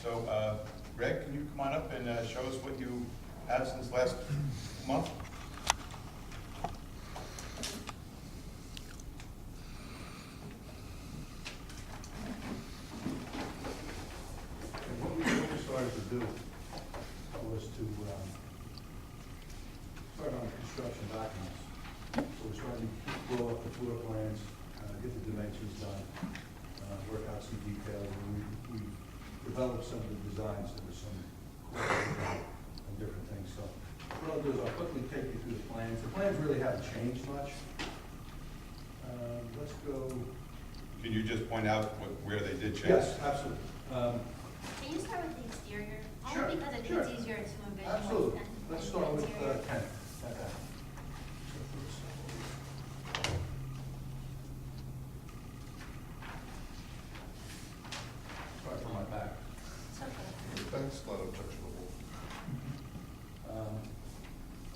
So, Greg, can you come on up and show us what you have since last month? What we started to do was to start on the construction documents. So we're starting to blow up the floor plans, get the dimensions done, work out some details, and we developed some of the designs. There were some and different things. So what I'll do is I'll quickly take you through the plans. The plans really haven't changed much. Let's go. Can you just point out where they did change? Yes, absolutely. Can you start with the exterior? Sure, Only because I think sure. it's easier to envision. Absolutely. what's Let's in start the with interior. 10. Start from my back. It's okay. Thanks, not objectionable.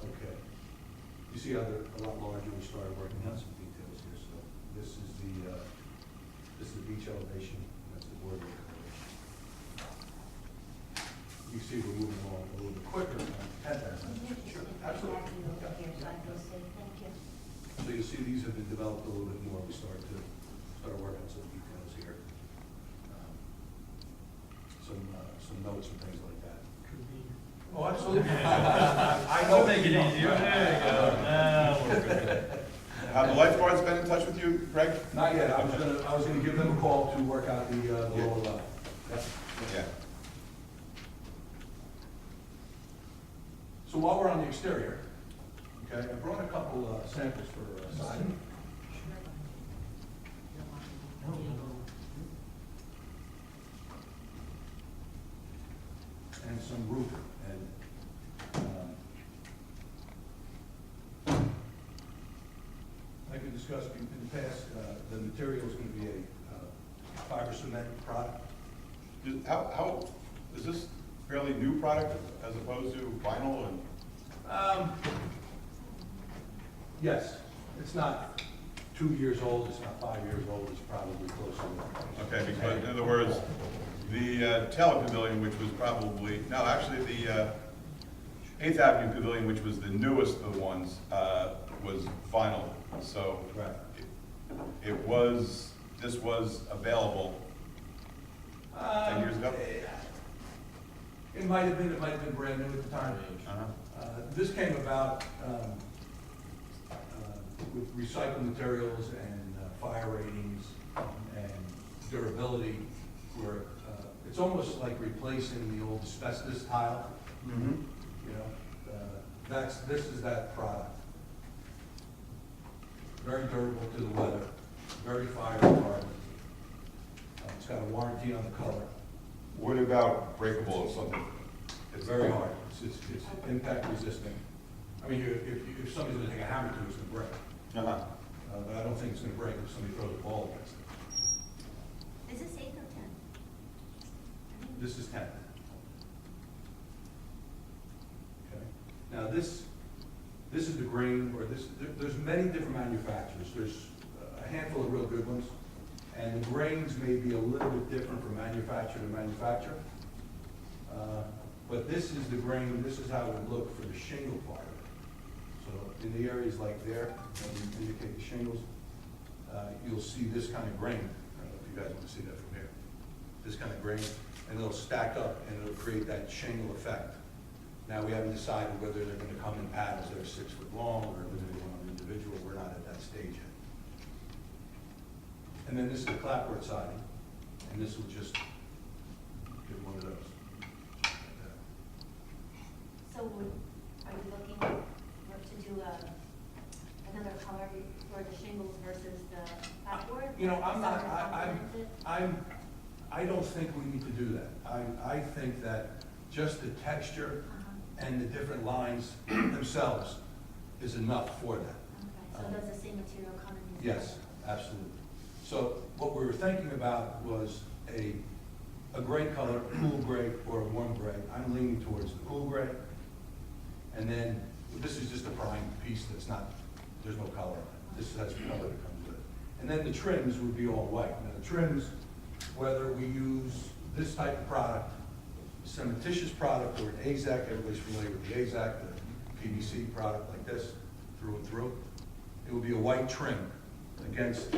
Okay. You see how they're a lot larger. We started working on some details here. So this is the beach elevation. That's the boardwalk elevation. You see we're moving along a little bit quicker on 10. Sure, absolutely. Over here, so I feel safe. Thank you. So you see these have been developed a little bit more. We started working on some details here. Some notes and things like that. Oh, absolutely. I know. Make it easier. There you go. Now we're good. Have the lifeguards been in touch with you, Greg? Not yet. I was gonna give them a call to work out the lower level. Yep. Yeah. So while we're on the exterior, okay, I brought a couple samples for siding. And some roof, and like we discussed in the past, the material is going to be a fiber cement product. How, is this fairly new product as opposed to vinyl and? Yes, it's not 2 years old, it's not 5 years old, it's probably closer to. Okay, because in other words, the Taylor Pavilion, which was probably, no, actually the 8th Avenue Pavilion, which was the newest of the ones, was vinyl. So Right. this was available 10 years ago? It might have been brand new at the time. This came about with recycled materials and fire ratings and durability, where it's almost like replacing the old asbestos tile. Mm-hmm. You know, this is that product. Very durable to the weather, very fire retardant. It's got a warranty on the color. What about breakable or something? It's very hard. It's impact resistant. I mean, if somebody's gonna take a hammer to it, it's gonna break. Uh-huh. But I don't think it's gonna break if somebody throws a ball against it. Is this 8 or 10? This is 10. Okay. Now this is the grain, or there's many different manufacturers. There's a handful of real good ones, and the grains may be a little bit different from manufacturer to manufacturer. But this is the grain, this is how it would look for the shingle part of it. So in the areas like there, that we indicate the shingles, you'll see this kind of grain. I don't know if you guys want to see that from here. This kind of grain, and it'll stack up and it'll create that shingle effect. Now, we haven't decided whether they're going to come in patterns that are 6 foot long or whether they want an individual. We're not at that stage yet. And then this is the clapboard siding, and this will just give one of those. So are you looking to do another color for the shingles versus the clapboard? You know, I'm not, Something complemented? I don't think we need to do that. I think that just the texture and the different lines themselves is enough for that. Okay, so does the same material come in these? Yes, absolutely. So what we were thinking about was a gray color, a cool gray or a warm gray. I'm leaning towards the cool gray. And then this is just a prime piece that's not, there's no color on it. This has the color that comes with it. And then the trims would be all white. Now the trims, whether we use this type of product cementitious product or an AZAC, everybody's familiar with the AZAC, the PVC product like this, through and through. It will be a white trim against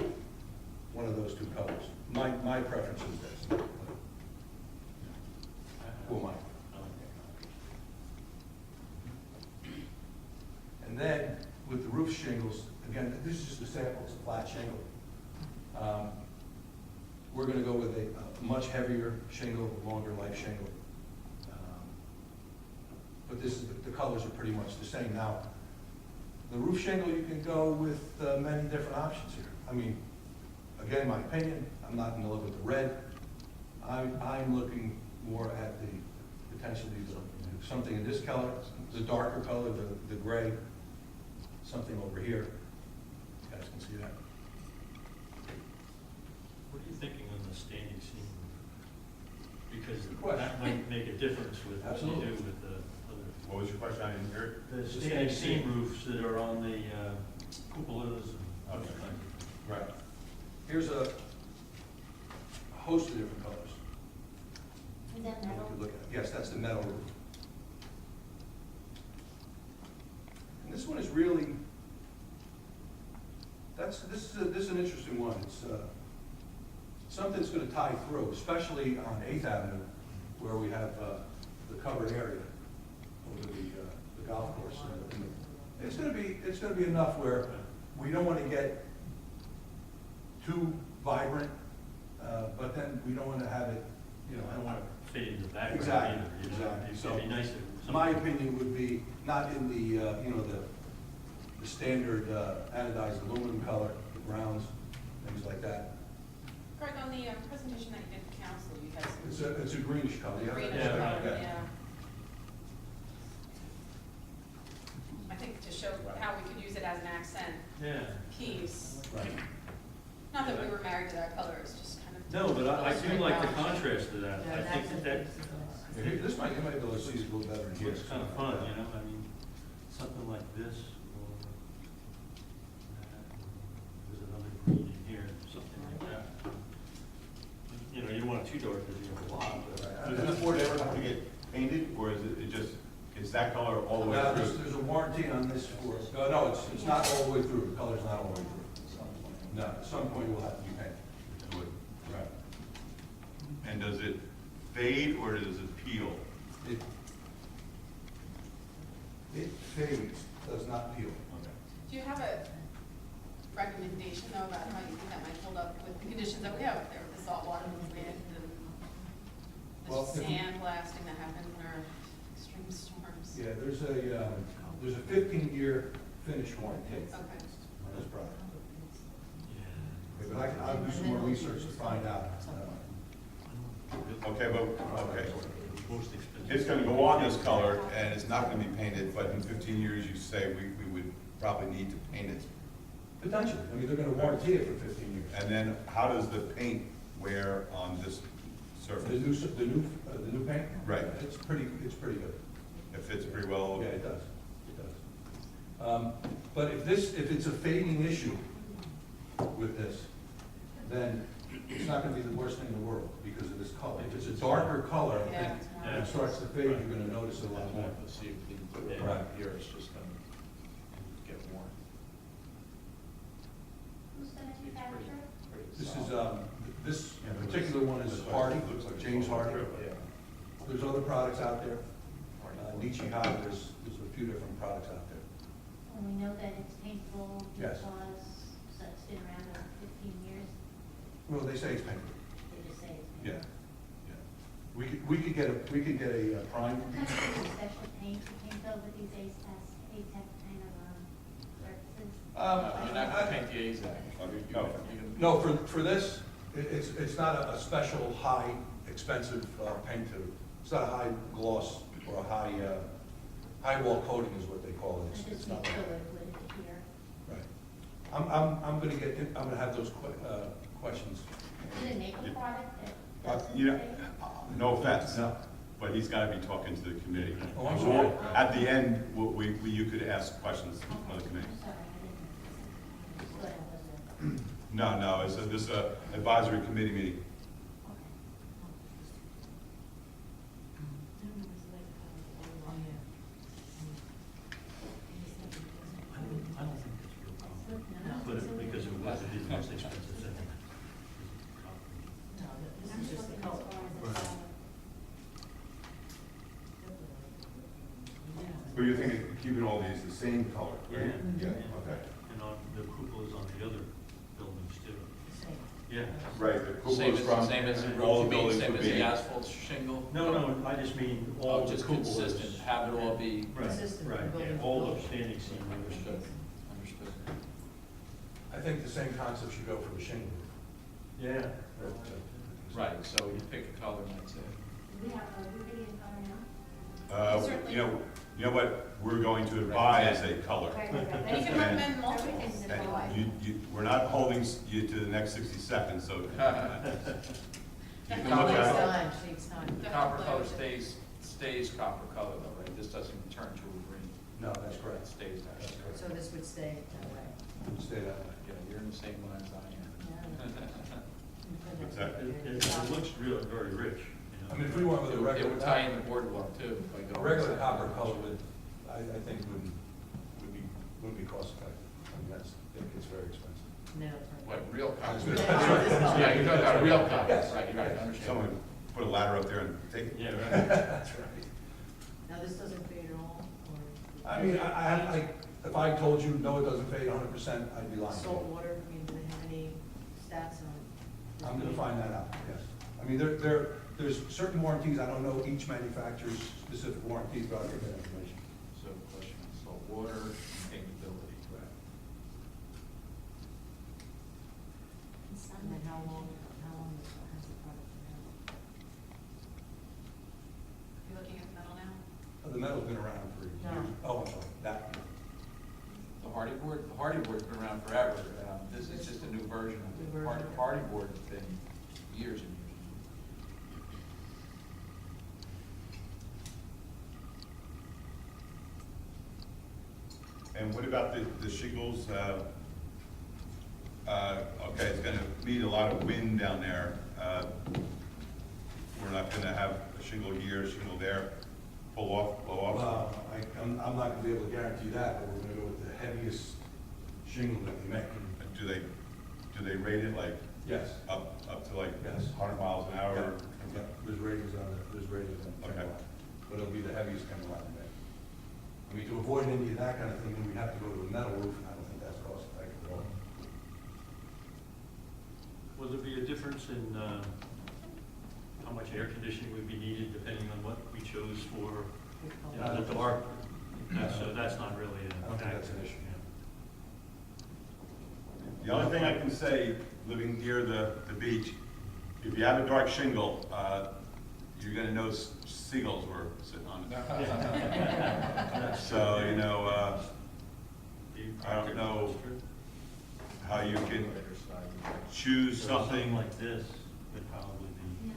one of those two colors. My preference is this. Well, mine. And then with the roof shingles, again, this is just a sample, it's a flat shingle. We're gonna go with a much heavier shingle, longer life shingle. But this is, the colors are pretty much the same. Now, the roof shingle, you can go with many different options here. I mean, again, my opinion, I'm not gonna look at the red. I'm looking more at the potentially something in this color, the darker color, the gray, something over here. You guys can see that. What are you thinking on the standing seam roof? Because Good question. that might make a difference with what you Absolutely. do with the other. What was your question? I didn't hear it. The standing seam roofs that are on the cupolas and Okay. other things. Right. Here's a host of different colors. Is that You metal? could look at. Yes, that's the metal roof. And this one is really, this is an interesting one. It's something that's going to tie through, especially on 8th Avenue, where we have the covered area over the golf course. And it's going to be enough where we don't want to get too vibrant, but then we don't want to have it, you know, I don't want to fade in the background Exactly, either. You know? exactly. It'd be nice if. my opinion would be not in the, you know, the standard anodized aluminum color, the browns, things like that. Greg, on the presentation that you did to council, you had some It's a greenish color. You have greenish that? Yeah. color, yeah. I think to show how we could use it as an accent Yeah. piece, Right. not that we were married to that color, it's just kind of. No, but I do like the contrast. contrast to that. I think that Here, this might, you might be able to see it a little better in here. it's kind of fun, you know, I mean, something like this, or there's another green in here, something like that. You know, you don't want it too dark because you have a lot, but. Does this board ever have to get painted, or is it just, it's that color all the way Now, through? there's a warranty on this for, no, it's not all the way through, the color's not all the way through. No, at some point it will have to be painted. It would. Right. And does it fade or does it peel? It fades, does not peel. Do you have a recommendation though about how you think that might hold up with the conditions that we have up there, with the saltwater movement and Well, the if- sand blasting that happens in our extreme storms? Yeah, there's a 15-year finish warranty Okay. on this product. Yeah. But I'll do some more research to find out. Okay, but, okay. Most expensive. It's gonna go on this color and it's not gonna be painted, but in 15 years, you say we would probably need to paint it. Potentially, I mean, they're gonna warranty it for 15 years. And then how does the paint wear on this surface? The new paint? Right. It's pretty good. It fits pretty well? Yeah, it does, it does. But if it's a fading issue with this, then it's not gonna be the worst thing in the world because of this color. If it's a darker color, I Yeah, think, it's when more. it starts to fade, you're gonna notice it a lot more. To see if we can put it Yeah. right here, it's just gonna get worn. Who's the manufacturer? This is, this particular one is Hardy, Looks like James Hardy. Yeah. There's other products out there. Nietzsche High, there's a few different products out there. And we know that it's paintable Yes. because, so it's been around for 15 years, Well, they say it's paintable. they just say it's Yeah, paintable. yeah. We could get a prime. What kind of special paint you paint over these ATEC kind of surfaces? You're not gonna paint the AZAC. No. No, for this, it's not a special high expensive paint to, it's not a high gloss or a high wall coating is what they call it. I It's just not make like sure that. with it here. Right. I'm gonna have those questions. Do they make a product that does You know, say? no offense. No. But he's gotta be talking to the committee. Oh, I'm sorry. At the end, you could ask questions on the committee. I'm sorry, I didn't. Good, I wasn't. No, this is a advisory committee meeting. Okay. you're thinking of keeping all these the same color, right? Yeah. Okay. And on the cupolas on the other buildings too. Same. Yeah. Right, the Same cupolas as, from same as the all roof, the you mean, buildings same would as be. the asphalt shingle? No, I just mean all Oh, the just cupolas. consistent, have it all be Right, Consistent right, from building to all building. the standing seam. understood, understood. I think the same concept should go for the shingle. Yeah. Right, so you pick a color and that's it. Do we have a video color now? You know what we're going to advise a color. Right, right, right. And you can recommend multiple. Everything's in And white. we're not holding you to the next 60 seconds, so. You can Definitely look takes at it. Time, takes time. The copper color stays copper color though, right? This doesn't turn to a green, No, that's it correct. stays that. That's correct. So this would stay that way. Stay that way. Yeah, you're in the same line as I am. What's that? It looks really very rich, you know. I mean, if we went with a It regular. would tie in the boardwalk too. by A going regular with copper that. color would, I think would be cost effective. I mean, I think it's very expensive. No. What, real copper? That's right. Yeah, you're talking about real copper, Yes. right, right, I understand. Someone put a ladder up there and take it. Yeah, right. That's right. Now, this doesn't fade at all, or? I mean, if I told you, no, it doesn't fade 100%, I'd be lying. to you. Salt water, I mean, do they have any stats on? I'm gonna find that out, yes. I mean, there's certain warranties, I don't know each manufacturer's specific warranties, but I'll get that information. So question, salt water, capability. And sun. And then how long has the product been out? You're looking at the metal now? The metal's been around for years. No. Oh, I'm sorry, that. The hardy board's been around forever. This is just a new version of New it. version. Hardy board has been years and years. And what about the shingles? Okay, it's gonna need a lot of wind down there. We're not gonna have a shingle here, a shingle there, pull off, blow off. Well, I'm not gonna be able to guarantee that, but we're gonna go with the heaviest shingle that we make. Do they rate it like Yes. up to like Yes. 100 miles an hour? Yeah, there's ratings on it, there's ratings on the Okay. timber line, but it'll be the heaviest timber line we make. I mean, to avoid any of that kind of thing, we have to go to a metal roof, and I don't think that's cost effective at all. Will there be a difference in how much air conditioning would be needed depending on what we chose for, you know, the dark? That's not really I a don't think that's factor. an issue. The only thing I can say, living near the beach, if you have a dark shingle, you're gonna notice seagulls were sitting on it. So, you know, I don't know how you can choose something. Like this would probably be Yeah.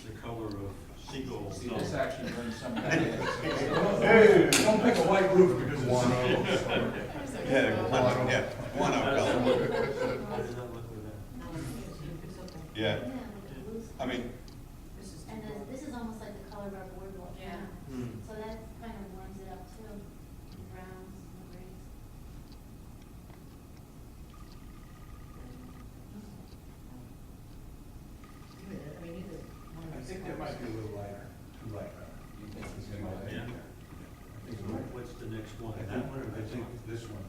the color of seagull. See, this actually brings some back. Hey, don't pick a white roof because it's. Yeah, guano color. How does that look with that? No, it's okay. Yeah, Yeah, like the blues. I mean, This is. And this is almost like the color of our boardwalk. Yeah. Hmm. So that kind of warms it up too, the browns and the grays. I mean, either one of I these think that might be a colors. little lighter, too light. You think it's In my gonna be- opinion. I think it might. What's the next one? I That one or think, I this think one? this one,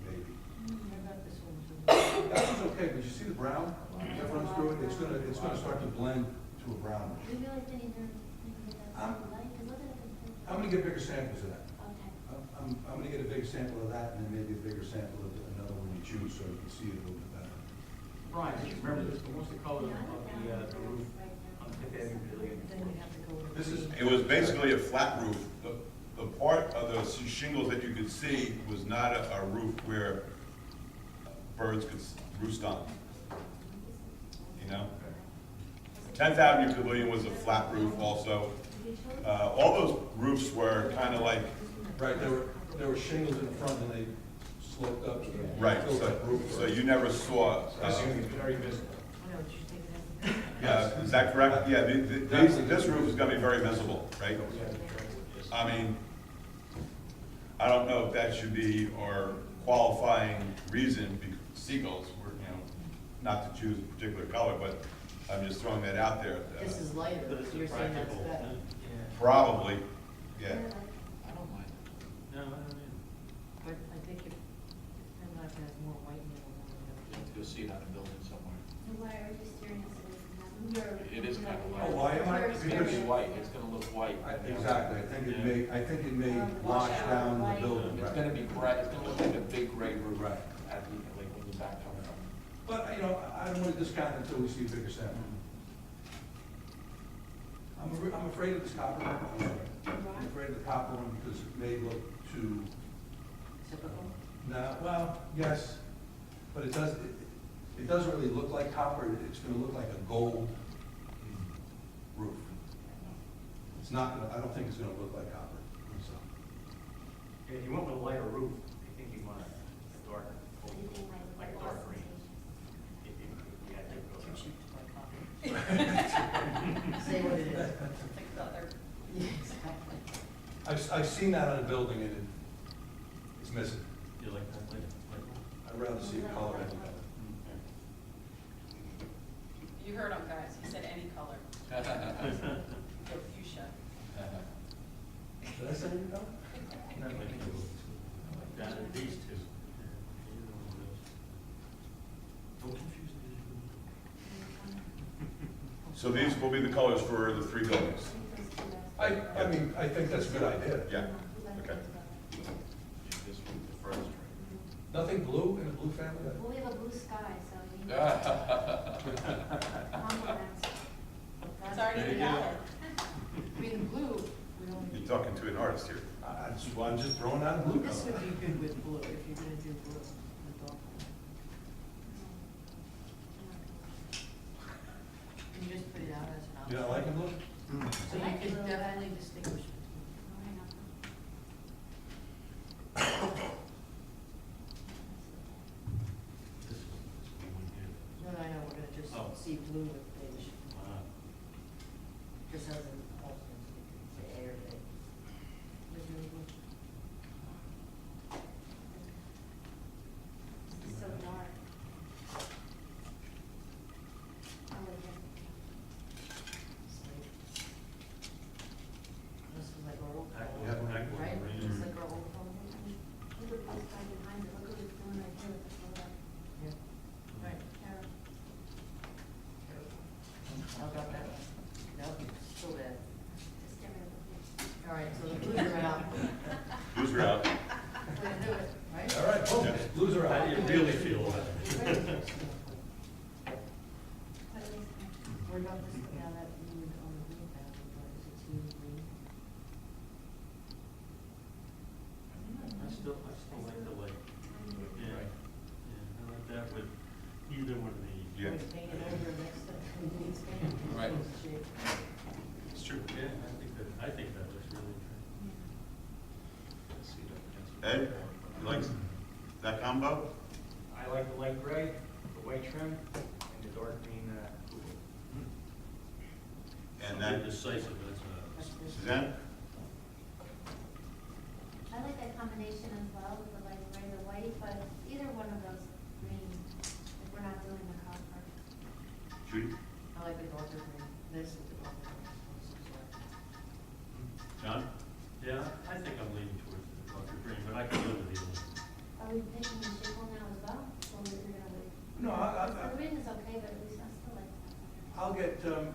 maybe. What about this one too? That one's okay, but you see the brown that runs through it, it's gonna start to blend to a brown. We really didn't even think of it as Um, light, because look at it. I'm gonna get bigger samples of that. Okay. I'm gonna get a big sample of that, and then maybe a bigger sample of another one you choose, so you can see it a little bit better. Brian, just remember this, what's the color Yeah, I of like that the one roof right now. on Fifth Avenue building? Then we have to go with. This is- it was basically a flat roof. The part of the shingles that you could see was not a roof where birds could roost on, you know? 10th Avenue Pavilion was a flat roof also. All those roofs were kind of like, Right, there were shingles in the front, and they sloped up. to the- right, built up roof. so you never saw, That's gonna be very visible. I know, did you take it as? is that correct? Yeah, this roof is gonna be very visible, right? I mean, I don't know if that should be our qualifying reason, because seagulls were, you know, not to choose a particular color, but I'm just throwing that out there. This is lighter, But it's you're a saying that's practical better. thing. Probably, yeah. I don't mind. But I think if Hemlock has more white nails on You'll see it on a building somewhere. So why are you steering us away from that? It is kind of Oh, light. why am I? It's gonna be white, it's gonna look white. Exactly, I think it may wash down the building. It's right. gonna be bright, it's gonna look like a big gray roof. Right. At the, like when you back up from. But, I don't want to discount it until we see a bigger sample. I'm afraid of this copper one. I'm afraid of the copper one because it may look too, typical. no, well, yes, but it doesn't really look like copper, it's gonna look like a gold roof. It's not gonna, I don't think it's gonna look like copper, so. If you went with a lighter roof, I think you want a dark, Anything like dark green. Yeah, I think Too go cheap to buy copy. Say what it is. Like the other. Yeah, exactly. I've seen that on a building and it's missing. You like that, like, I'd rather see a color than that. You heard him, guys, he said any color. Go fuchsia. Did I say any color? down to these two. Don't confuse these. So these will be the colors for the 3 buildings? I mean, I think that's a good idea. Yeah, okay. This one, the first. Nothing blue in a blue family? Well, we have a blue sky, so we need Right. compliments. It's already in the There you go. ballot. I mean, blue, we don't. You're talking to an artist here. I'm just throwing out a blue This would color. be good with blue, if you're gonna do blue, with dark blue. You just put it out as an option. You don't like it blue? So you can definitely distinguish between. This one here. No, I know, we're gonna just Oh. see blue with beige, Ah. just as an alternate, so you can say A or B. Is there any blue? It's so dark. I like it. Slate. This is like our old Aqua- color, aqua right? green. Just like our old color. Look at the blue sky behind it, look what it's doing right here with the solar. Yeah. Right. Arrow. How about that? No, still bad. Just get rid of it. All right, so the blues are out. Blues are out. We're gonna do it, right? All right, boom, Yeah. blues are How do out. you really feel about it? But at least, What about this, now that you would on the green path, but is it too green? I still like the light. Yeah, Right. yeah, I like that with either one of these. Yeah. Can we paint it over next to, needs paint? Right. Shape. It's true. Yeah, I think that looks really Let's see that. Ed, you like that combo? I like the light gray, the white trim, and the dark green, blue. good. And Something that, decisive, that's That's this. Suzanne? I like that combination as well with the light gray, the white, but either one of those green, if we're not doing the copper. Judy? I like the darker green, this with the darker green. This is like- John? Yeah, I think I'm leaning towards the darker green, but I can live with either. Are we picking the shingle now as well, or we're gonna wait? No, The green is okay, but at least I still like that.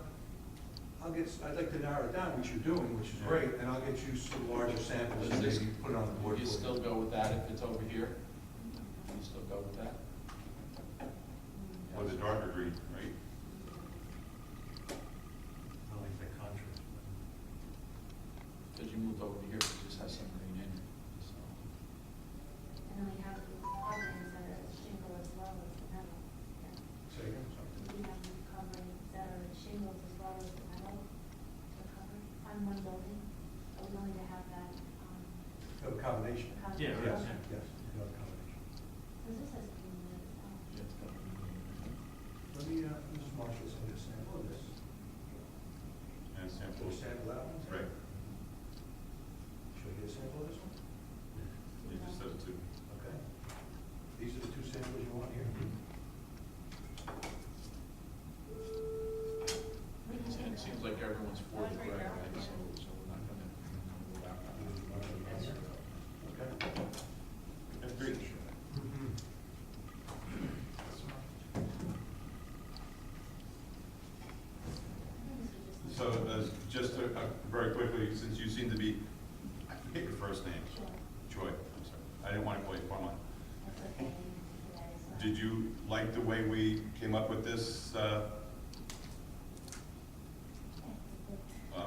I'd like to narrow it down, which you're doing, which is great, and I'll get you some larger samples and Does this- maybe put it on the board. You for still go with that if it's over here? You still go with that? Or the darker green, right? I like that contrast. Because you moved over here, it just has some green in it, so. And then we have the coverings that are shingle as well as the metal. Yeah. Say again, sorry. We have the coverings that are shingles as well as the metal to cover on one building. Are we going to have that, Have a combination. Yeah, combination? Yes, right. yes, you have a combination. Because this has green in it as well. Yeah, it's got green in it. Let me, Mrs. Marshall, send you a sample of this. And Will sample. you sample that one? Right. Should I get a sample of this one? You just said it too. Okay. These are the two samples you want here? It seems like everyone's for the gray, right? So we're not gonna move out. Okay. just very quickly, since you seem to be, I forget your first name. Sure, Joy, I'm sorry. I didn't want to call you Carmine. that's okay. That is, Did you like the way we came up with this? I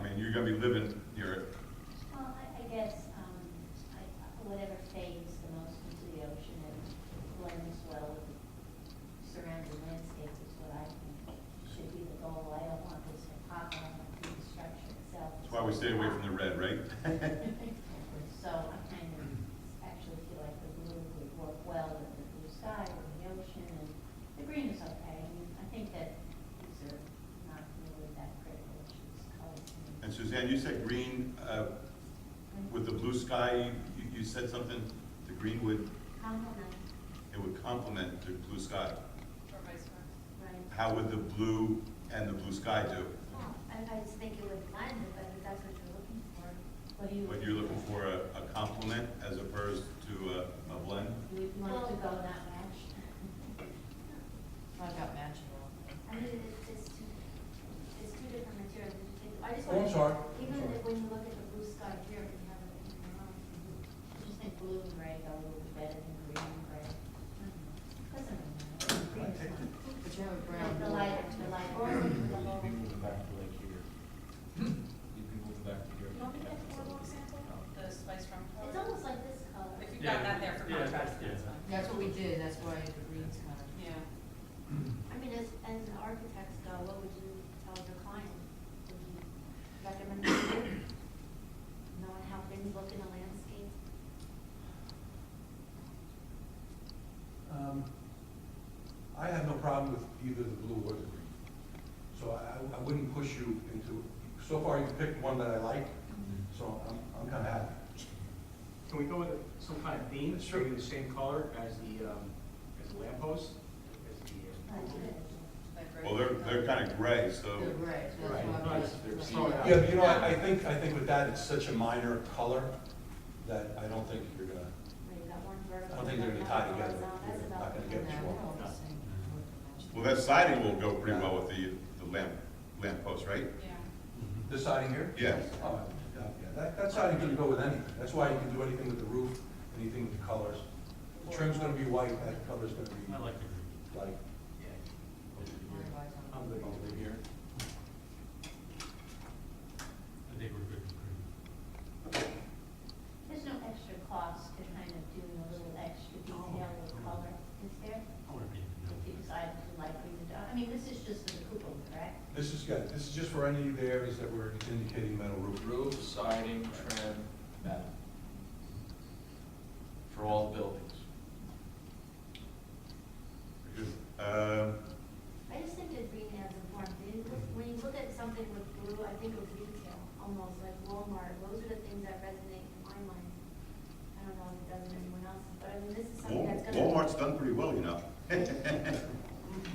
mean, you're gonna be living here. Well, I guess, whatever fades the most into the ocean and blends well with the surrounding landscape is what I think should be the goal. I don't want this to pop on the structure itself. That's why we stay away from the red, right? So I kind of actually feel like the blue would work well with the blue sky or the ocean, and the green is okay. I mean, I think that these are not really that critical issues, colors. And Suzanne, you said green, with the blue sky, you said something, the green would, Compliment, it would complement the blue sky. Or vice versa. right? How would the blue and the blue sky do? Well, I just think it would blend, but if that's what you're looking for, what do you? But you're looking for a complement as opposed to a blend? You want it to go not match? I got matching wrong. I mean, it's two different materials. I just Oh, I'm want, sorry. even when you look at the blue sky here, we have it in your own. I just think blue and gray go a little bit better than green and gray. Doesn't really matter. Green is fine. But you have a brown. The lighter, the lighter. Or You'd the be whole. moving back to like here. You'd be moving back to here. You want me to get the boardwalk sample, the spice rum color? It's almost like this color. If you've got that there for Yeah, contrast, yeah. that's fine. That's what we did, that's why the green's kind of. Yeah. I mean, as an architects go, what would you tell your client? Would you recommend it? Knowing how things look in a landscape? I have no problem with either the blue or the green. So I wouldn't push you into, so far you've picked one that I like, so I'm kind of happy. Can we go with some kind of theme, Sure. maybe the same color as the lamppost? As the, Like gray. Well, they're kind of gray, so. They're gray, so that's Right. why. Nice. I'm- They're throwing out. Yeah, but you know, I think with that, it's such a minor color that I don't think you're gonna, Where you got one vertical. I don't think they're gonna tie together. That's They're about not gonna it. get Yeah, you they're off. all the same. Well, that siding will go pretty well with the lamp post, right? Yeah. this siding here? Yes. Oh, yeah, that siding can go with anything. That's why you can do anything with the roof, anything with the colors. The trim's gonna be white, that color's gonna be I like the green. light. I'm good with it here. I think we're good with green. There's no extra cost to kind of doing a little extra detail with color, is there? I want to be in the If you decide to like green, I mean, this is just for the cupola, correct? This is good. This is just for any of the areas that we're indicating metal roof. Roof, siding, trim, metal. For all the buildings. I just think that green adds important. When you look at something with blue, I think of retail, almost like Walmart. Those are the things that resonate in my mind. I don't know if it does in anyone else's, but I mean, this is something that's gonna. Walmart's done pretty well, you know. Yeah,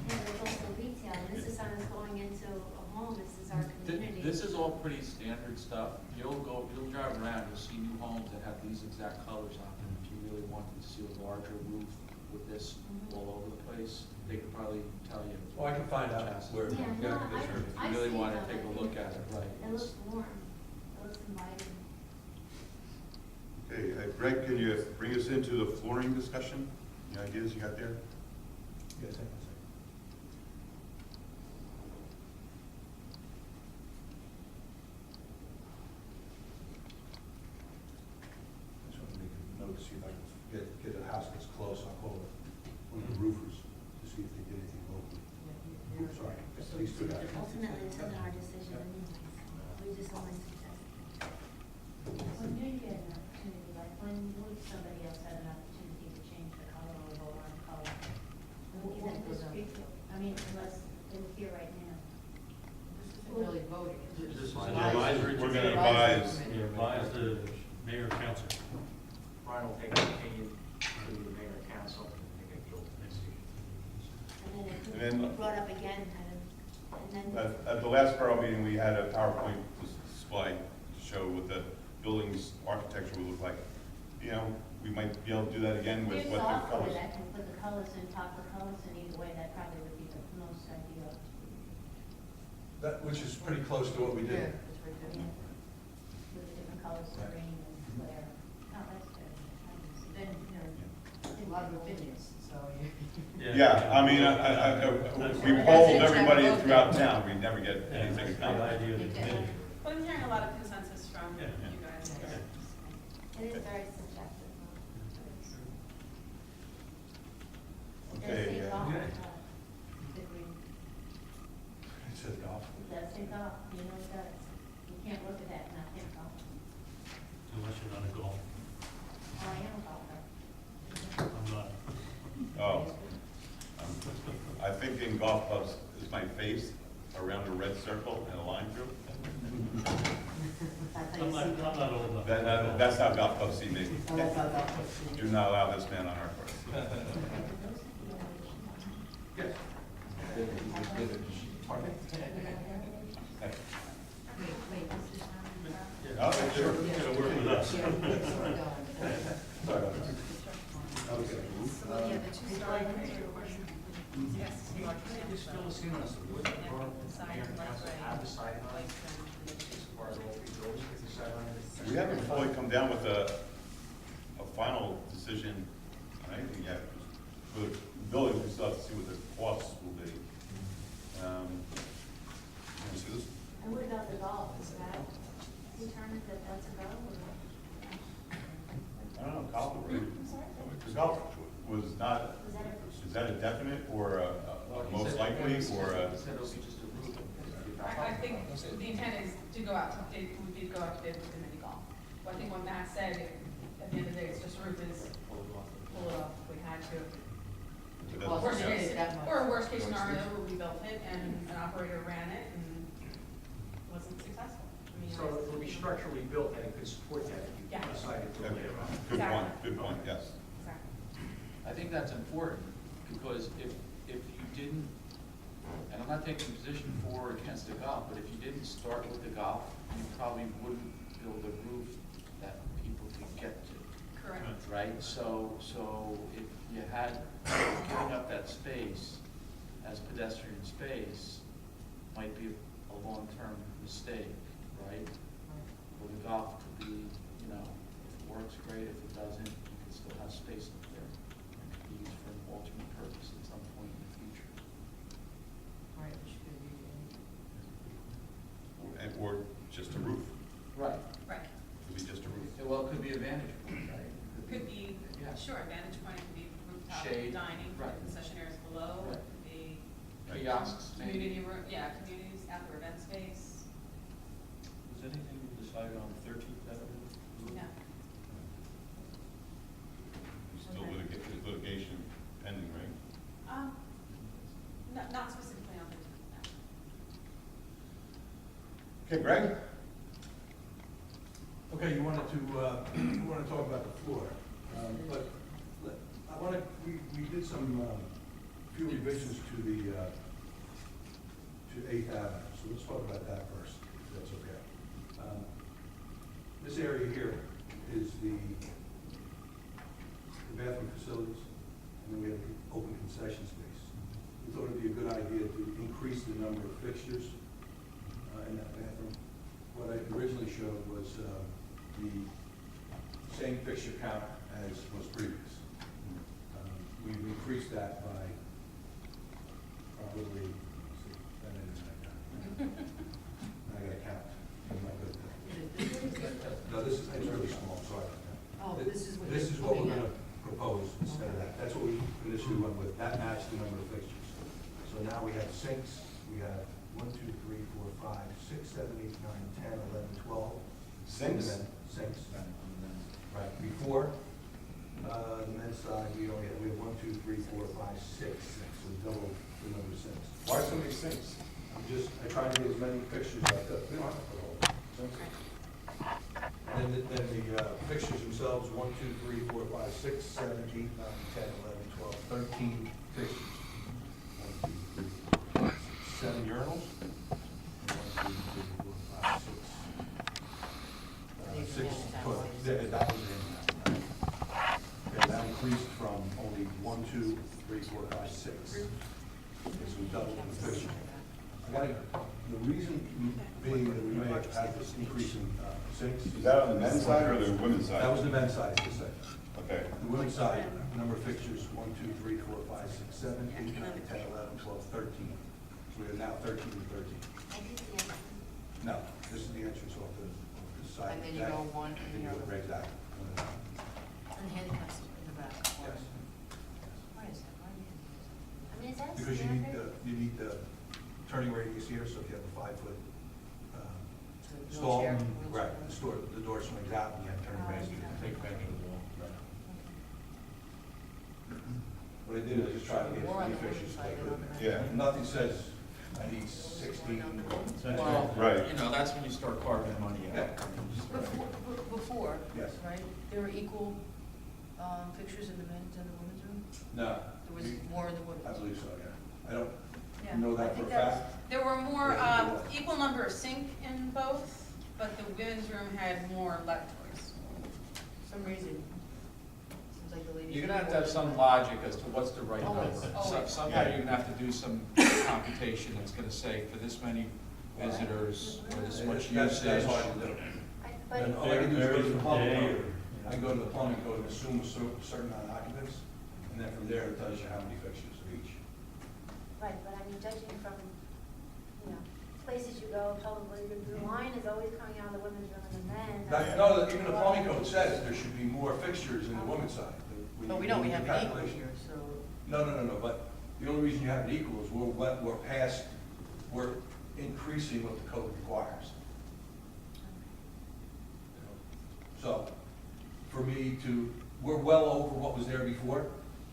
but it's also retail, and this is something that's going into a home, this is our community. This is all pretty standard stuff. You'll drive around, you'll see new homes that have these exact colors on them. If you really wanted to see a larger roof with this all over the place, they could probably tell you. Well, I can find out where. Yeah, no, If I you really see want to them. take a look at it, right. It looks warm, it looks inviting. Okay, Greg, can you bring us into the flooring discussion? Any ideas you got there? Yes, hang on a second. I just want to make a note to see if I can get a house that's close. I'll call one of the roofers to see if they did anything locally. Sorry, these two guys. Ultimately, this isn't our decision anyways, we just only suggest. When you get an opportunity, like when would somebody else had an opportunity to change the color or vote on color? Even this people, I mean, unless they were here right now. This isn't really voting. it's This is just an advisory. We're gonna advise. We advise the mayor and council. Brian will take an opinion to the mayor and council and make a deal next week. And then it And then- could be brought up again, kind of, and then. At the last borough meeting, we had a PowerPoint display to show what the building's architecture would look like. You know, we might be able to do that again with There's what the software colors. that can put the colors in, pop the colors in either way, that probably would be the most ideal. That, which is pretty close to what we Yeah, did. it's in with the different colors, green and flare. Oh, that's good. Then, you know, A lot of opinions, so you. Yeah, I mean, we polled everybody throughout town, we never get Yeah, anything. that's the idea of the committee. But I'm hearing a lot of consensus from Yeah. you guys. it is very subjective. Okay, It does say golf, yeah. the green. It says golf. It does say golf, you know it does. You can't look at that and not think golf. Unless you're not a golf. Oh, I am a golfer. I'm not. Oh, I think in golf clubs is my face around a red circle and a line through. That's how I'm you not, see I'm that. not old enough. That's how golf clubs see me. Oh, that's how that looks. Do not allow this man on our course. Yes. Wait, this is Yeah. Oh, sure. Gotta work with us. Sorry about that. Okay. So looking at the two-story picture question. Yes. Just fill us in on some, what the mayor and council have decided on, as far as all three buildings get decided on? We haven't fully come down with a final decision on anything yet. For the buildings, we still have to see what the costs will be. Let me see this. And what about the golf, is that determined that that's a go or? I don't know, golf, I'm sorry? because golf was not, Was that a? is that a definite or a Well, he most said- likely or a? He said it'll be just a roof. I think the intent is to go out to bid, we did go out to bid with the mini golf. But I think what Matt said, at the end of the day, it's just a roof is, pull it off if we had to. Well, Worst yeah. case, That much. or a worst case scenario, where we built it and an operator ran it and wasn't successful. I mean, So it will be structurally built and it could support that if you Yeah. decided to later on. Good point, yes. Exactly. I think that's important, because if you didn't, and I'm not taking a position for or against the golf, but if you didn't start with the golf, you probably wouldn't build a roof that people could get to, Correct. right? So if you had, giving up that space as pedestrian space might be a long-term mistake, right? Well, the golf could be, you know, if it works, great, if it doesn't, you can still have space up there. It could be used for an alternate purpose at some point in the future. Right, which could be, Or just a roof, Right. Right. could be just a roof. Well, it could be a vantage point, right? Could be, Yeah. sure, vantage point, could be rooftop Shade, dining, right. concession areas below, Right. it could be Kiosks, maybe. community room, yeah, communities, outdoor event space, Was anything decided on 13th Avenue? yeah. Still litigation pending, right? Not specifically on the, no. Okay, Greg? Okay, you wanted to talk about the floor, but I wanted, we did some, few revisions to the, to 8th Avenue, so let's talk about that first, if that's okay. This area here is the bathroom facilities, and then we have the open concession space. We thought it'd be a good idea to increase the number of fixtures in that bathroom. What I originally showed was the same fixture count as was previous. We've increased that by probably, let's see, that ain't I gotta count. I'm not good at that. is it this one? No, this is, it's really small, sorry about that. Oh, this is what This you're is what we're putting gonna up. propose instead of that. That's what we initially went with. That matched the number of fixtures. So now we have sinks, we have 1, 2, 3, 4, 5, 6, 7, 8, 9, 10, 11, 12. Sinks? And then sinks. Right, before, the men's side, we only had, we have 1, 2, 3, 4, 5, 6 sinks, so double the number of sinks. Why so many sinks? I tried to get as many fixtures as I could. We don't have to put all sinks. And then the fixtures themselves, 1, 2, 3, 4, 5, 6, 7, 8, 9, 10, 11, 12, 13 fixtures. 1, 2, 3, 4, 5, 6, 7 urinals. 1, 2, 3, 4, 5, 6. 6 toilets. Yeah, that was in. And that increased from only 1, 2, 3, 4, 5, 6. So we doubled the fixture. The reason being that we made had this increase in sinks. Is that on the men's side or the women's side? That was the men's side, this section. Okay. The women's side, number of fixtures, 1, 2, 3, 4, 5, 6, 7, 8, 9, 10, 11, 12, 13. So we are now 13 and 13. I did the other one. No, this is the entrance off the side. And then you deck, go one and and the you go other. right back. And handcuffs in the back. Yes. Why is that? Why do you? I mean, is that Because standard? you need the turning radius here, so if you have a 5-foot So stall, wheelchair- right, wheelchair. the door swings out and you have turning Oh, radius. okay. Take back to the wall. What I did is just try to get as More on many the women's fixtures as I side than could. on the men's. Yeah. Nothing says I need 16. Well, Right. you know, that's when you start carving money out. Before, Yes. right, there were equal fixtures in the men's and the women's room? No. There was more in the women's? I believe so, yeah. I don't Yeah, know I that for a think that's- fact. There were more, Yeah. equal number of sink in both, but the women's room had more lavatories. For some reason, seems like the ladies. You're gonna have to have some logic as to what's the right number. Always. So- Always. Somehow you're gonna have to do some computation that's gonna say for this many visitors, or this much That's usage. hard to do. But, And all I can do is go to the Varies plumbing from day code. or- I can go to the plumbing code and assume a certain amount of occupants, and then from there it tells you how many fixtures of each. right, but I mean, judging from, you know, places you go, probably the line is always coming out of the women's room and the men's. No, even the plumbing code says there should be more fixtures in the women's side. But we know we have do an equal calculation. here, so. No, but the only reason you have an equal is we're increasing what the code requires. So, for me we're well over what was there before,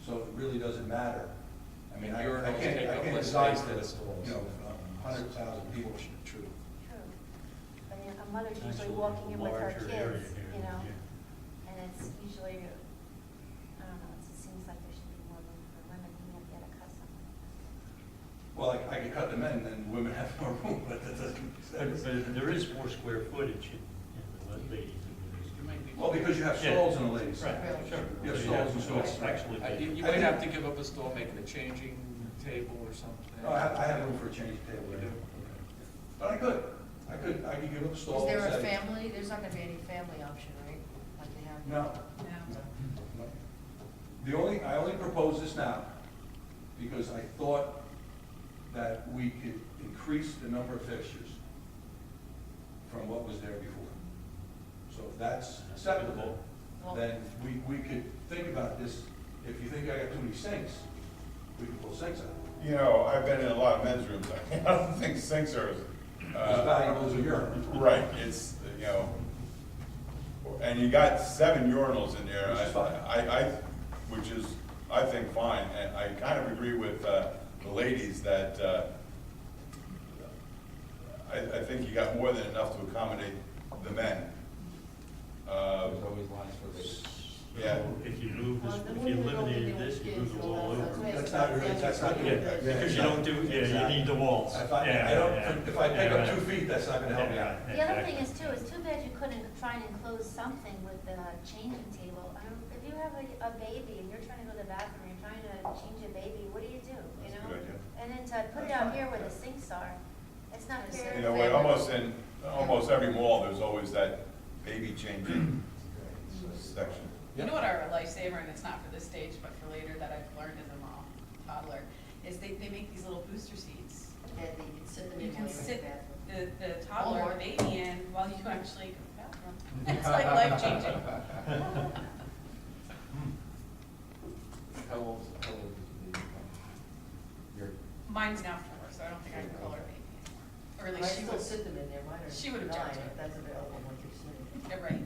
so it really doesn't matter. I mean, I Urinals can't, take I up can't less design space for than this, stalls. 100,000 people. True. True. I mean, a mother's usually Actually, walking in with her larger area kids, here, you know, yeah. and it's usually, I don't know, it seems like there should be more room for women, you have to get accustomed. Well, I can cut the men, then women have more room, but that doesn't make sense. But there is more square footage in the ladies' and Well, because you have stalls in the ladies' side. Right, sure. You have So stalls and stalls. Actually, You might have to give up a stall, make it a changing table or something. No, I have room for a change table. You do? But I could give up a stall. Is there a and say- family, there's not gonna be any family option, right? Like they have? No. No. I only propose this now because I thought that we could increase the number of fixtures from what was there before. So if that's acceptable, Well- then we could think about this. If you think I got too many sinks, we can pull sinks out. You know, I've been in a lot of men's rooms. I don't think sinks are As valuable as a urinal. right. It's, you know, and you got 7 urinals in there. Which is fine. Which is, I think, fine. And I kind of agree with the ladies that I think you got more than enough to accommodate the men. There's always lines for this. Yeah. if you move this, Well, then if we you would go eliminated with the this, you kids, move the so wall that's over. way That's it's not about really- that's not family. good. Yeah, because you don't do, you need the walls. If I Yeah, don't, yeah. if I pick up Yeah, 2 feet, that's not gonna help me out. The other thing is too, it's too bad you couldn't try and enclose something with the changing table. I mean, if you have a baby and you're trying to go to the bathroom, you're trying to change a baby, what do you do, you That's a know? good idea. And then to put it out here where the sinks are, it's not fair. You know, what, almost in almost every mall, there's always that baby changing section. You know what are a lifesaver, and it's not for this stage, but for later, that I've learned as a mom, toddler, is they make these little booster seats. Yeah, they can sit them You in can while you're in sit the bathroom. the toddler or Walmart. baby in while you actually go to the bathroom. It's like life changing. How old is the your Mine's now 4, so I don't think I can call her baby anymore. Or at I least she still would. sit them in there, mine are She would 9, object to it. if that's available when you're sitting. Yeah, right.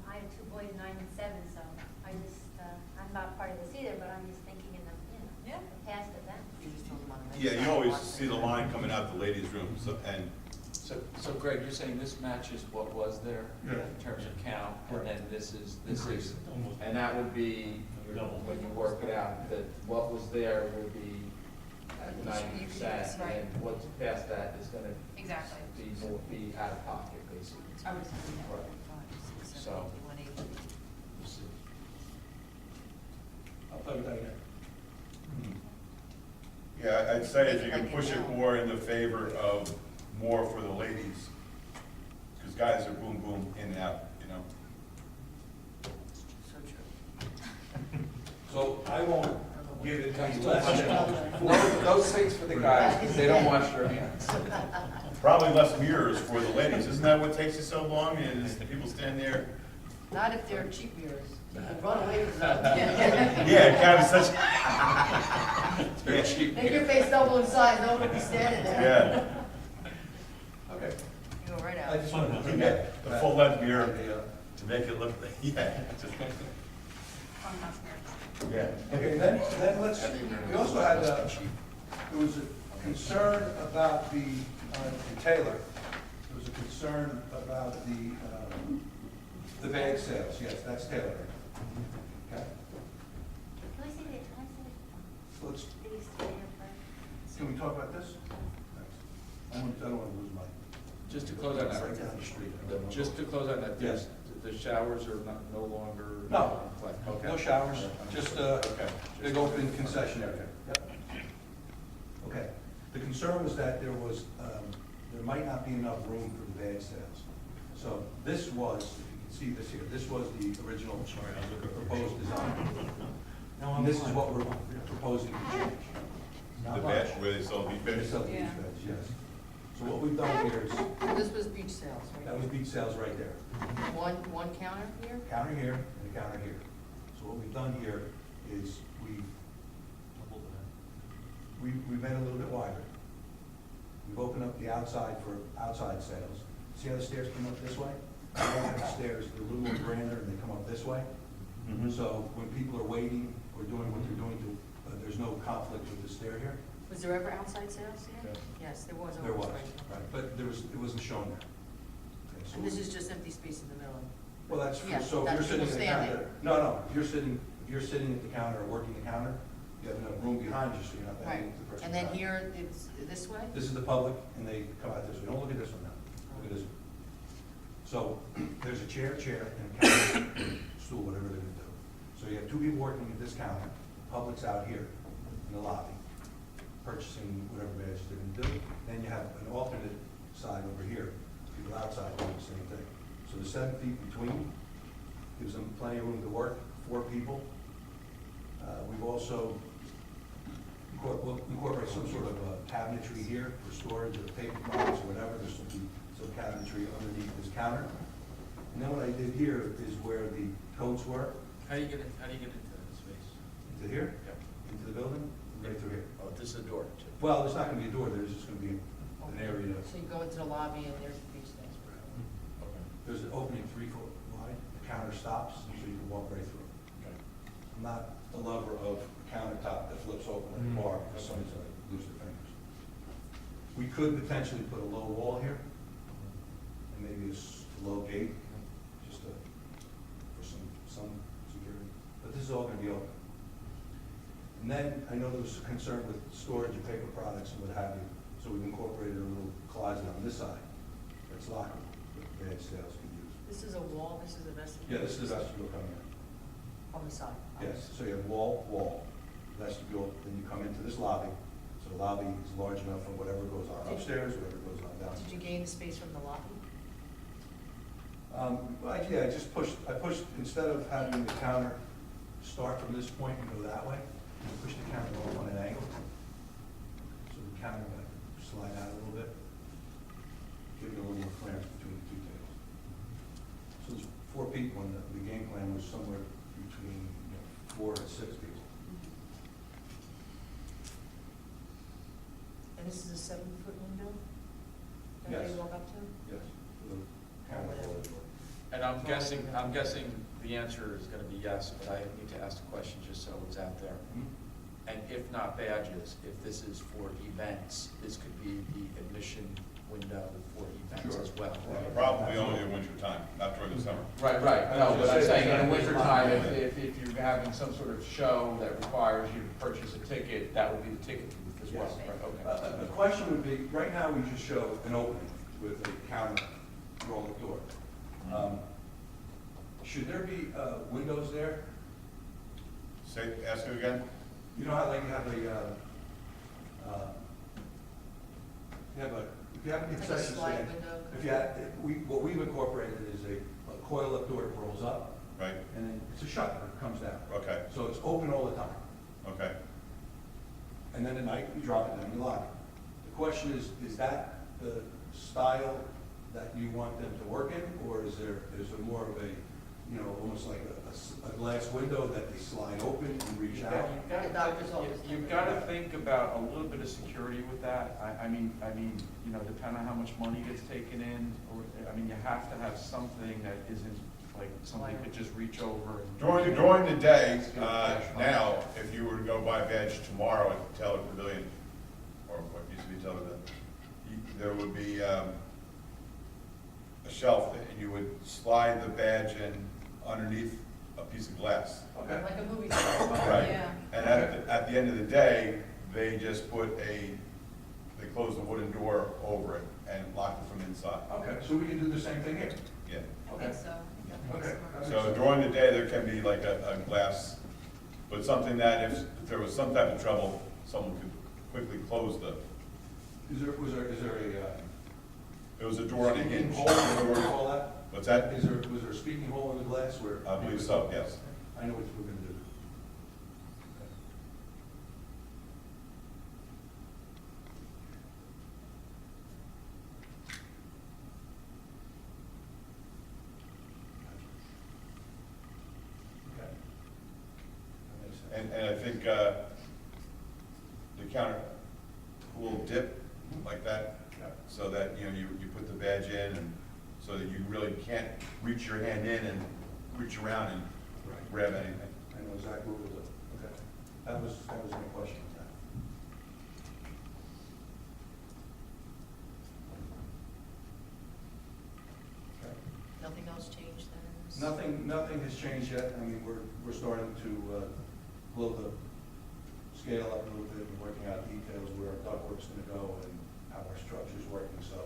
I have 2 boys, 9 and 7, so I just, I'm not part of this either, but I'm just thinking in the, you know, Yeah. the past of them. You just tell them on the next Yeah, you side, always watch see it. the line coming out the ladies' rooms, and So Greg, you're saying this matches what was there Yeah. in terms of count, and then this is, Increase. Almost. and that would be, Double. when you work it out, that what was there would be at You should- 90%, right. and what's past that is gonna Exactly. be out of pocket, basically. I would say that. Right. 5, 6, 7, So- 8, 1, 8. I'll play with that again. Yeah, I'd say if you can push it more in the favor of more for the ladies, because guys are boom, boom, in and out, you know? So true. So I won't give it any less than before. No seats for the guys, because they don't wash their hands. Probably less mirrors for the ladies. Isn't that what takes you so long, is people stand there? Not if they're cheap mirrors. You can run away from them. Yeah, kind of such, They're cheap. Make your face double in size, no one will be standing there. yeah. Okay. You go right I out. just wanted to You bring get that. the full length mirror that. to make it look, yeah. just- Yeah. Okay, then let's, we also had, there was a concern about the, in Taylor, there was a concern about the bag sales, yes, that's Taylor. Okay, Can I say that, can I say that? so let's, They used to be here first. can we talk about this? I don't want to lose my, Just to close on it's that, right down the street. just to close on that, Yes. the showers are no longer. No. Okay. No showers, just a Okay. big open concession area. Yep. Okay, the concern was that there was, there might not be enough room for the bag sales. So this was, if you can see this here, this was the original proposed design. And this is what we're proposing to change. The Not bed much. where they sell beef They beds. sell beach Yeah. beds, yes. So what we've done here is, This was beach sales, that right? was beach sales right there. One counter here? Counter here and a counter here. So what we've done here is we've made it a little bit wider. We've opened up the outside for outside sales. See how the stairs come up this way? The stairs, they're a little more grander and they come up this way. Mhm. So when people are waiting or doing what they're doing there's no conflict with the stair here. Was there ever outside sales here? Yeah. Yes, there was. There was, always, right. right, but it wasn't shown there. Okay, so And this is just empty space in the middle. Well, that's, Yeah, so if that you're sitting people at the stand counter, no, if you're sitting at the counter or working the counter, you have enough room behind you, so you're not banging Right, into the person. and then behind. here, it's this way? This is the public, and they come out this way. Don't look at this one now. Look at this one. So there's a chair, and a counter, stool, whatever they're gonna do. So you have two people working at this counter, public's out here in the lobby, purchasing whatever badges they're gonna do. Then you have an alternate side over here, people outside doing the same thing. So the 7 feet between gives them plenty of room to work, 4 people. We've also we'll incorporate some sort of cabinetry here for storage of paper products or whatever. There's some cabinetry underneath this counter. And then what I did here is where the coats were, How do you get into the space? into here, Yep. into the building, right through here. Oh, this is a door too. Well, there's not gonna be a door, there's just gonna be an area. So you go into the lobby and there's the beach sales. Okay. There's an opening 3 foot wide, the counter stops, so you can walk right through. Okay. I'm not a lover of a countertop that flips open like a bar, because somebody's gonna lose their fingers. We could potentially put a low wall here, and maybe a low gate, just for some security. But this is all gonna be open. And then, I know there was a concern with storage of paper products and what have you, so we've incorporated a little closet on this side that's lockable, that bag sales can use. This is a wall, this is a vestibule? Yeah, this is the vestibule coming in. On the side? Yes, so you have wall, vestibule, then you come into this lobby. So the lobby is large enough for whatever goes on upstairs, whatever goes on Did you downstairs. gain the space from the lobby? I just pushed, instead of having the counter start from this point and go that way, I pushed the counter off on an angle. So the counter might slide out a little bit, giving a little more clearance between the two tables. So there's 4 people, and the game plan was somewhere between 4 and 6 people. And this is a 7-foot window? That Yes. they walk up to? Yes. With a counter over the door. And I'm guessing the answer is gonna be yes, but I need to ask the question just so it's out there. And if not badges, if this is for events, this could be the admission window for events Sure. as well. Probably only in winter time, not during the summer. Right, I was but just I'm saying saying in the that winter there's a time, lot. if you're having some sort of show that requires you to purchase a ticket, that would be the ticket booth as well, Yes. right, okay. The question would be, right now, we just show an opening with a counter roll door. Should there be windows there? Say, ask it again? You know how like you have a If you have a Like a concession slide stand, window? if you have, what we've incorporated is a coil-up door that rolls up, Right, and then it's a shutter, it comes down. okay, So it's open all the time. okay. And then at night, you drop it down your lobby. The question is that the style that you want them to work in, or is there more of a, you know, almost like a glass window that they slide open and reach You've out? got- The doctor's office. You've got to think about a little bit of security with that. I mean, you know, depending on how much money gets taken in, or, I mean, you have to have something that isn't like somebody could just reach over and. During the day, now, if you were to go buy a badge tomorrow at the Teller Pavilion, or what used to be Teller Pavilion, there would be a shelf, and you would slide the badge in underneath a piece of glass. Okay. Like a movie star. Right. Yeah. And at the end of the day, they just they close the wooden door over it and lock it from inside. Okay, so we can do the same thing here? Yeah. I Okay. think so. Okay. that makes So sense. during the day, there can be like a glass, but something that if there was some type of trouble, someone could quickly close the, Is there a, it was a door on a speaking hinge. hole, or what do you call that? What's that? Was there a speaking hole in the glass where? I believe so, yes. I know what we're gonna do. Okay. That makes sense. And I think the counter, a little dip like that, Yeah. so that, you know, you put the badge in, and so that you really can't reach your hand in and reach around and Right. grab anything. I know exactly what we're doing. Okay. That was my question on that. Okay. Nothing else changed then? in this? Nothing has changed yet. I mean, we're starting to blow the scale up a little bit and working out details where our ductwork's gonna go and how our structure's working, so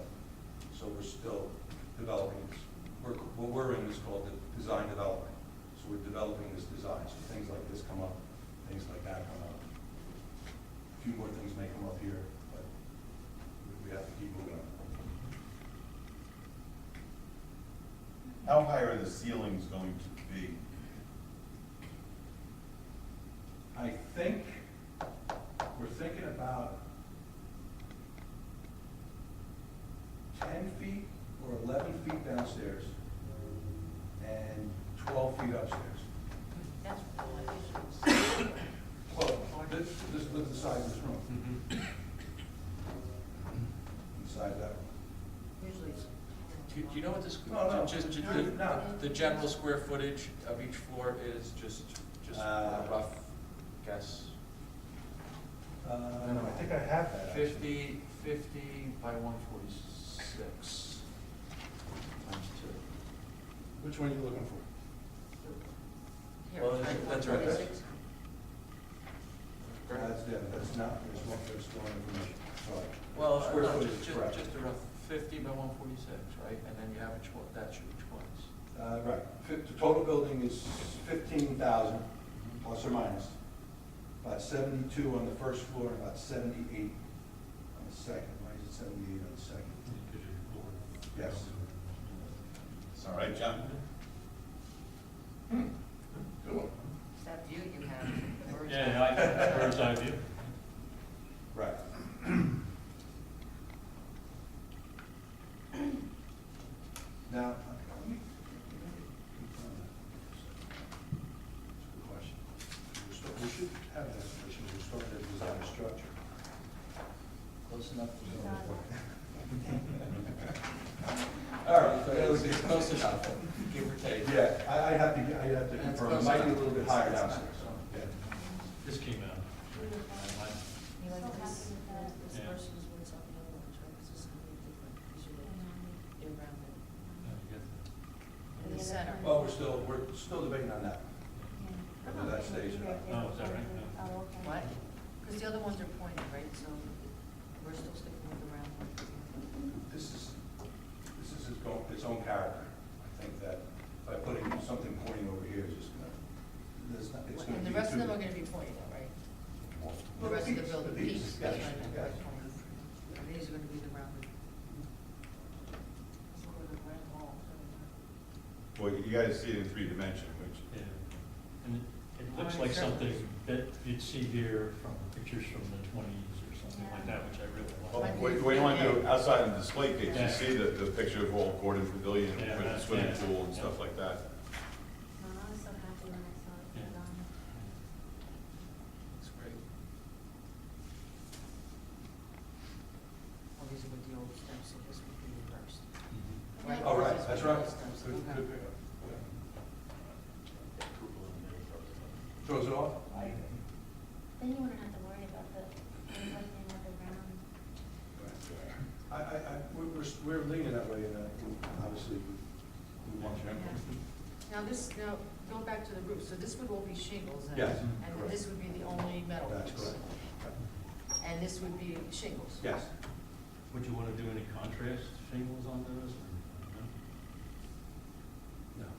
we're still developing this. What we're in is called the design development. So we're developing this design, so things like this come up, things like that come up. A few more things may come up here, but we have to keep moving on. How high are the ceilings going to be? I think we're thinking about 10 feet or 11 feet downstairs and 12 feet upstairs. That's really Well, this was the size of this room. Mm-hmm. The size of that room. Usually it's. Do you know what this, No. the general square footage of each floor is, just a rough guess? I think I have that. actually. 50 by 146 times 2. Which one are you looking for? Here, Well, it's like that's right. 126. That's not, there's one information, sorry. Well, Square no, footage is correct. just a rough 50 by 146, right? And then you have that should be twice. Right, the total building is 15,000 plus or minus. About 72 on the first floor and about 78 on the second. Why is it 78 on the second? Yes. It's all right, John? Good one. It's that view you have. the bird's eye. Yeah, bird's eye view. Right. Now, let me. That's a good question. We should have that information, we're starting to design a structure. Close enough. All right, so Close enough, give or take. yeah, I have to confirm, it might be a little bit higher downstairs. Yeah. This came out. You like this, this Yeah. versus what's on the other ones, right? 'Cause this is gonna be different, because you're rounded. In the center. Well, we're still debating on that. Whether that stays or not. Oh, is that right? No. Oh, okay. What? Because the other ones are pointed, right? So we're still sticking with the round one. This is its own character. I think that by putting something pointing over here is just gonna, it's gonna And be the rest of them too- are gonna be pointed, right? Well, The rest of the peaks, building, peaks, peaks, that's yes, what I meant. Well, you gotta see it in 3D, which, Yeah. And it looks like something that you'd see here from pictures from the 20s or something like that, which I really well, like. what you wanna do, outside of the display case, Yeah. you see the picture of old Gordon Pavilion Yeah, with the that's- swimming yeah. pool and Yeah. stuff like that. No, I was so happy when I saw it. Yeah. It's great. Oh, these are with the old steps, so this would be reversed. Mhm. Oh, right, that's right. Steps, Good, okay. good pickup. Throws it off? Then you wouldn't have to worry about the, reflecting of the ground. We're leaning that way, and obviously, we want to. Now go back to the roof, so this would all be shingles then? Yes, And correct. this would be the only metal That's piece? correct. And this would be shingles? Yes. Would you want to do any contrast shingles on those? or no? No.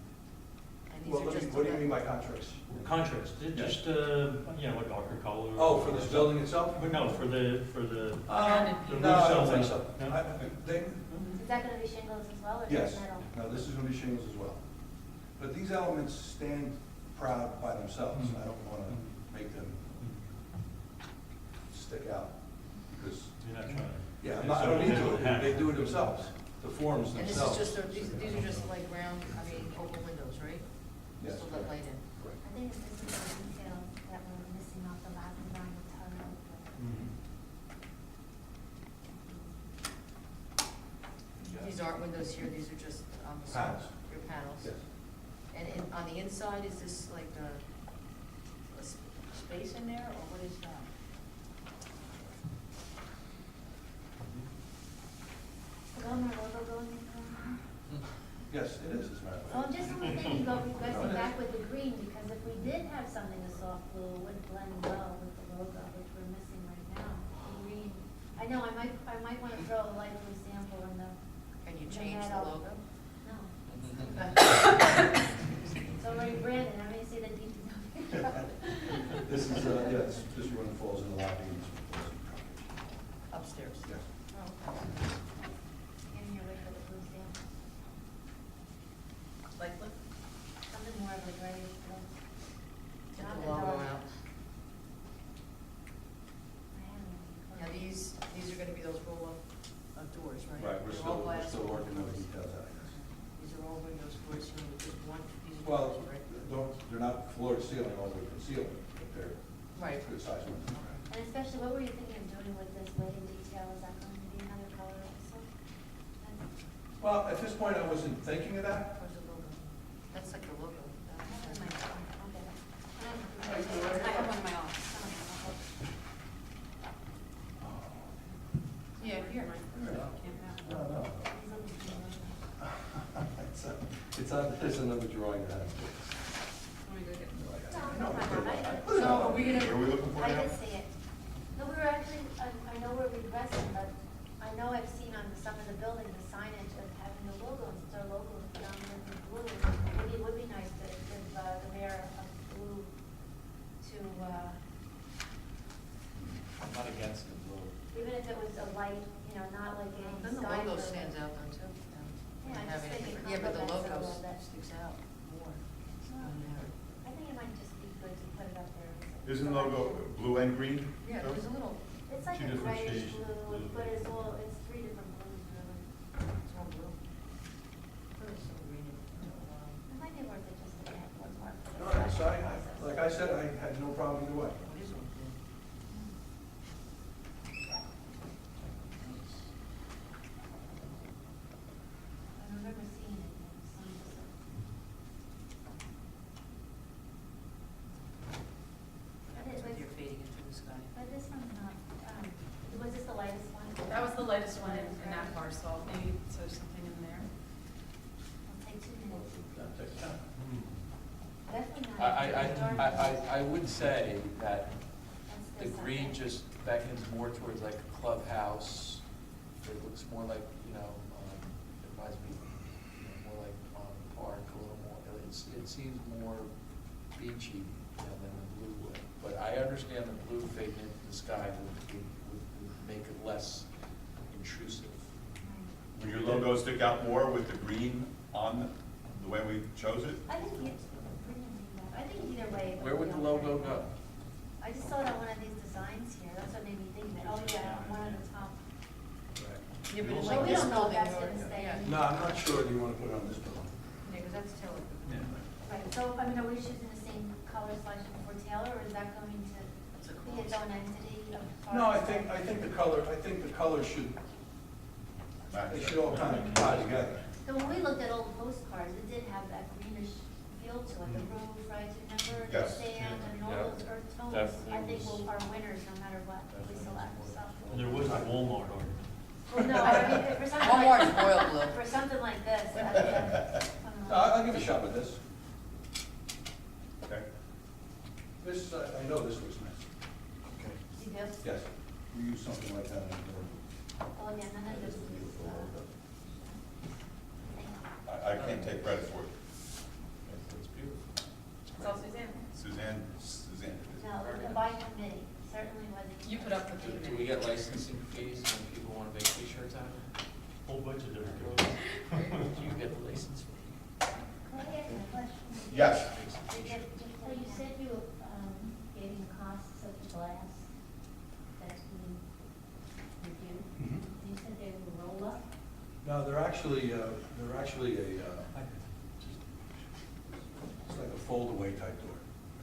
And these Well, are just. what do you mean by contrast? Contrast, Yes. just, you know, a darker color. Oh, for this building itself? But no, for the, No, the I roof don't think cells. so. No? They, Is that gonna be shingles as well, or yes, just metal? no, this is gonna be shingles as well. But these elements stand proud by themselves. I don't wanna make them stick out, because, You're not trying to. yeah, I don't need to, they do it themselves, the forms And this is themselves. just, these are just like round, I mean, open windows, right? Yes, Just to let light in. correct. I think it's missing the details that were missing off the last design of Taro. Mhm. These aren't windows here, these are just, Panels. your panels. Yes. And on the inside, is this like a space in there, or what is that? The Belmar logo going in there? Yes, it is, as a matter of Well, fact. I'm just only thinking, go regressing back with the green, because if we did have something a soft blue, it would blend well with the logo, which we're missing right now. The green, I know, I might wanna throw a light blue sample in the, Can you The change the metal. logo? no. Okay. It's already branded, I mean, see the detail. This is, yes, this one falls in the lobby, and this one falls in the front. Upstairs? Yes. Oh, okay. And you're wait for the blue sample, Like, look, something more of a grayish blue. get Not the the logo dark. out. I am really Now, close. these are gonna be those roll-up doors, right? Right, we're They're all still glass working those doors. details out, yes. These are all windows doors here with just one, these are Well, doors, right? they're not floor to ceiling, all the way to ceiling, but they're Right. good size ones. And especially, what were you thinking of doing with this lighting detail, is that going to be another color also? Well, at this point, I wasn't thinking of that. Where's the logo? That's like the logo. I have it in my phone, I'll get it. I have one in my office. Yeah, here. No, no. There's another drawing that. Let me go get it. So are we What are gonna, we looking for I now? did see it. No, we were actually, I know we're regressing, but I know I've seen on some of the buildings, the signage of having the logo, and their logo is dominant in blue. Maybe it would be nice to give the mayor a blue to, I'm not against the blue. even if it was a light, you know, not like a then the sky logo blue. stands out then too. Yeah, I just think it Yeah, but the complements it a logo little bit. sticks out more. I think it might just be good to put it up there. as a- Isn't the logo blue and green? Yeah, there's a little, It's like Two a different grayish shades, blue, little but bit. it's three different blues really. it's all blue. It's so green. It might be worth it just to get one more. for the All right, so process. like I said, I had no problem either way. What is it? I remember seeing it in some of the. You're fading into the sky. But this one's not, was this the lightest one? That was the latest one in that parcel, maybe so there's something in there. It'll take 2 minutes. That takes time. Definitely not. I would say that That's the this, green okay. just beckons more towards like a clubhouse. It looks more like, it reminds me, more like park, a little more, it seems more beachy, than the blue would. But I understand the blue fading into the sky would make it less intrusive. Right. Will your logo stick out more with the green on the way we chose it. I think I think either way. it Where would be the on logo there. go? I just saw it on one of these designs here, that's what made me think of it, oh yeah, one at the top. Yeah, but But like we this don't know if building that's or, gonna stay. yeah. No, I'm not sure you wanna put it on this building. Yeah, because that's Taylor. Right, so, I mean, are we choosing the same color selection for Taylor, or is that going to It's a be its own entity of far No, I as- think the color should, they should all kind of tie together. So when we looked at old postcards, it did have that greenish feel to it, the roof, right, do you remember the Yes. sand, I mean, all Yeah. those earth tones, Definitely I think was- will are winners no matter what we select, so. And there was a Walmart article. Well, no, I mean, for something One more is like, royal blue. for something like this, No, I'll give you a shot with this. Okay. This, I know this looks nice. Okay. You do? Yes, you use something like that on the building. Oh, yeah, none of this is, I can't take credit for it. It's beautiful. It's all Suzanne. Suzanne. no, the by committee certainly wasn't. You put up with Do we get licensing fees when people want to make t-shirts out of it? Whole bunch of different girls. Do you get the license fee? Can I ask a question? Yes. So you said you, gave me costs of the glass that's being reviewed. You said they were roll up? No, they're actually a, it's like a fold-away type door.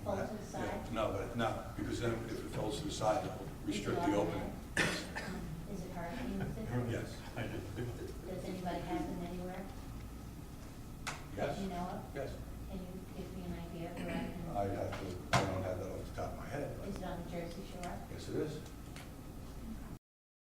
Fold to the side? Yeah, no, but, no, because then if it folds to the side, it'll restrict the opening. Is it hard to use it? Yes. I did. Does anybody have them anywhere? Yes. You know of? Yes.